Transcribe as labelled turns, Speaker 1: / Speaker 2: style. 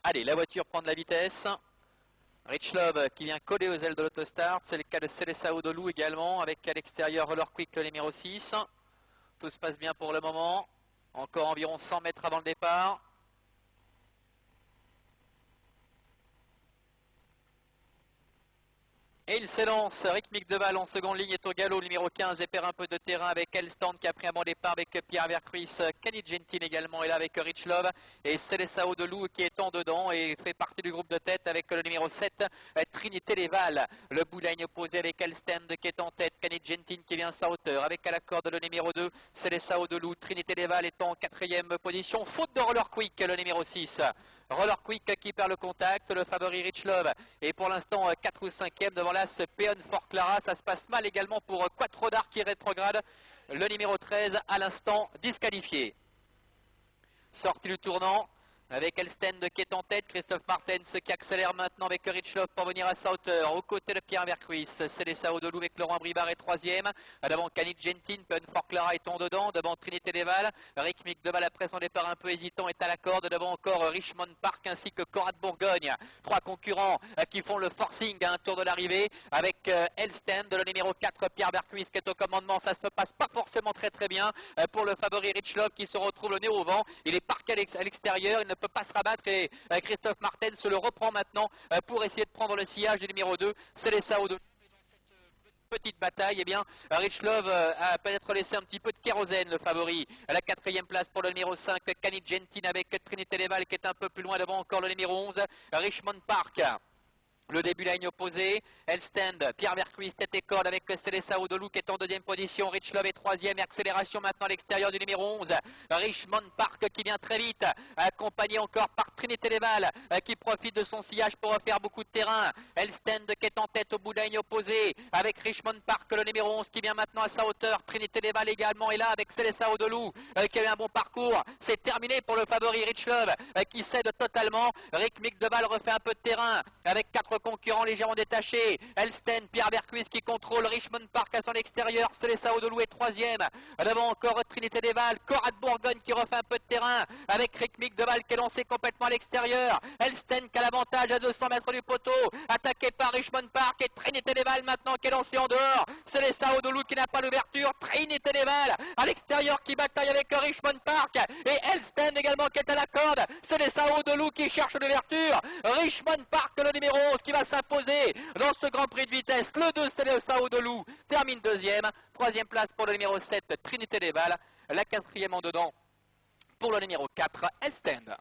Speaker 1: Allez, la voiture prend de la vitesse. Rich Love qui vient coller aux ailes de l'autostart. C'est le cas de Seleção Dolu également, avec à l'extérieur Roller Quick le numéro 6. Tout se passe bien pour le moment. Encore environ 100 mètres avant le départ. Et il s'élance, Rick Migdeval en seconde ligne est au galop, le numéro 15 et perd un peu de terrain avec Elstand qui a pris un bon départ avec Pierre Vercruis, Kenny Gentin également est là avec Rich Love et Seleção Dolu qui est en dedans et fait partie du groupe de tête avec le numéro 7, Trinité Léval. Le bouligne opposé avec Elstand qui est en tête, Kenny Gentin qui vient à sa hauteur avec à la corde le numéro 2, Seleção Dolu, Trinité Léval est en quatrième position, faute de Roller Quick le numéro 6. Roller Quick qui perd le contact, le favori Rich Love et pour l'instant 4 ou 5e devant l'As Peon Fort Clara. Ça se passe mal également pour Quattro qui rétrograde, le numéro 13 à l'instant disqualifié. Sortie du tournant avec Elstand qui est en tête, Christophe Martens qui accélère maintenant avec Rich Love pour venir à sa hauteur, aux côtés de Pierre Vercruis, Seleção Dolu avec Laurent Bribard est 3e, devant Kenny Gentin, Peon Fort Clara est en dedans, devant Trinité Léval, Rick Migdeval après son départ un peu hésitant est à la corde, devant encore Richmond Park ainsi que Conrad Bourgogne, trois concurrents qui font le forcing à un tour de l'arrivée, avec Elstand, le numéro 4 Pierre Vercruis qui est au commandement, ça se passe pas forcément très bien pour le favori Rich Love qui se retrouve le nez au vent, il est parqué à l'extérieur, il ne peut pas se rabattre et Christophe Martens se le reprend maintenant pour essayer de prendre le sillage du numéro 2, Seleção Dolu. Petite bataille, eh bien, Rich Love a peut-être laissé un petit peu de kérosène, le favori. À la 4e place pour le numéro 5, Kenny Gentin avec Trinité Léval qui est un peu plus loin devant encore le numéro 11, Richmond Park. Le début ligne opposé, Elstand, Pierre Vercruis, tête et corde avec Seleção Dolu qui est en deuxième position, Rich Love est 3e, accélération maintenant à l'extérieur du numéro 11, Richmond Park qui vient très vite, accompagné encore par Trinité Léval qui profite de son sillage pour refaire beaucoup de terrain, Elstand qui est en tête au bout de la ligne opposée, avec Richmond Park le numéro 11 qui vient maintenant à sa hauteur, Trinité Léval également est là avec Seleção Dolu qui a eu un bon parcours, c'est terminé pour le favori Rich Love qui cède totalement, Rick Migdeval refait un peu de terrain avec 4 concurrents légèrement détachés, Elstand, Pierre Vercruis qui contrôle Richmond Park à son extérieur, Seleção Dolu est 3e, devant encore Trinité Léval, Conrad Bourgogne qui refait un peu de terrain, avec Rick Migdeval qui est lancé complètement à l'extérieur, Elstand qui a l'avantage à 200 mètres du poteau, attaqué par Richmond Park et Trinité Léval maintenant qui est lancé en dehors, Seleção Dolu qui n'a pas l'ouverture, Trinité Léval à l'extérieur qui bataille avec Richmond Park et Elstand également qui est à la corde, Seleção Dolu qui cherche l'ouverture, Richmond Park le numéro 11 qui va s'imposer dans ce Grand Prix de vitesse. Le 2 Seleção Dolu termine 2e, 3e place pour le numéro 7 Trinité Léval, la 4e en dedans pour le numéro 4 Elstand.